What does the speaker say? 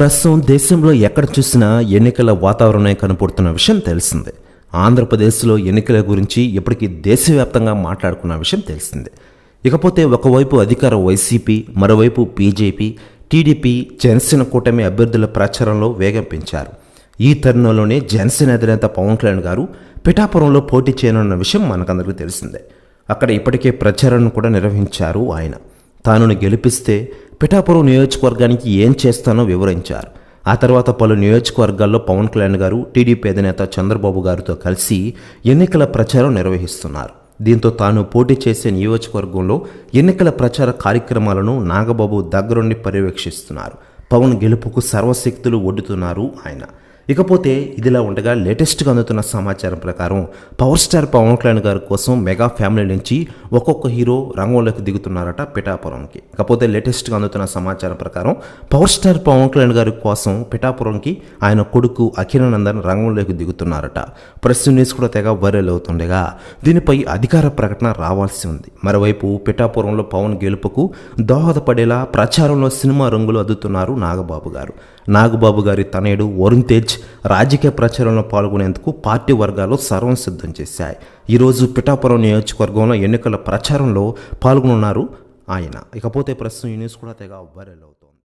ప్రస్తుతం దేశంలో ఎక్కడ చూసినా ఎన్నికల వాతావరణమే కనపడుతున్న విషయం తెలిసిందే. ఆంధ్రప్రదేశ్లో ఎన్నికల గురించి ఇప్పటికీ దేశవ్యాప్తంగా మాట్లాడుకున్న విషయం తెలిసిందే. ఇకపోతే ఒకవైపు అధికార వైసీపీ, మరోవైపు బీజేపీ, టీడీపీ, జనసేన కూటమి అభ్యర్థుల ప్రచారంలో వేగం పెంచారు. ఈ తరుణంలోనే జనసేన అధినేత పవన్ కళ్యాణ్ గారు పిఠాపురంలో పోటీ చేయనున్న విషయం మనకందరికీ తెలిసిందే. అక్కడ ఇప్పటికే ప్రచారాన్ని కూడా నిర్వహించారు. ఆయన తాను గెలిపిస్తే పిఠాపురం నియోజకవర్గానికి ఏం చేస్తానో వివరించారు. ఆ తర్వాత పలు నియోజకవర్గాల్లో పవన్ కళ్యాణ్ గారు టీడీపీ అధినేత చంద్రబాబు గారితో కలిసి ఎన్నికల ప్రచారం నిర్వహిస్తున్నారు. దీంతో తాను పోటీ చేసే నియోజకవర్గంలో ఎన్నికల ప్రచార కార్యక్రమాలను నాగబాబు దగ్గరుండి పర్యవేక్షిస్తున్నారు. పవన్ గెలుపుకు సర్వశక్తులు ఒడ్డుతున్నారు ఆయన. ఇకపోతే ఇదిలా ఉండగా లేటెస్ట్గా అందుతున్న సమాచారం ప్రకారం పవర్ స్టార్ పవన్ కళ్యాణ్ గారి కోసం మెగా ఫ్యామిలీ నుంచి ఒక్కొక్క హీరో రంగంలోకి దిగుతున్నారట పిఠాపురంకి. ఇకపోతే లేటెస్ట్గా అందుతున్న సమాచారం ప్రకారం పవర్ స్టార్ పవన్ కళ్యాణ్ గారి కోసం పిఠాపురంకి ఆయన కొడుకు అఖిలానందన్ రంగంలోకి దిగుతున్నారట. ప్రెస్ న్యూస్ కూడా తెగ వైరల్ అవుతుండగా దీనిపై అధికార ప్రకటన రావాల్సి ఉంది. మరోవైపు పిఠాపురంలో పవన్ గెలుపుకు దోహదపడేలా ప్రచారంలో సినిమా రంగులు అద్దుతున్నారు నాగబాబు గారు. నాగబాబు గారి తనయుడు వరుణ్ తేజ్ రాజకీయ ప్రచారంలో పాల్గొనేందుకు పార్టీ వర్గాలు సర్వం సిద్ధం చేశాయి. ఈరోజు పిఠాపురం నియోజకవర్గంలో ఎన్నికల ప్రచారంలో పాల్గొన్నారు ఆయన. ఇకపోతే ప్రస్తుతం ఈ న్యూస్ కూడా తెగ వైరల్ అవుతుంది.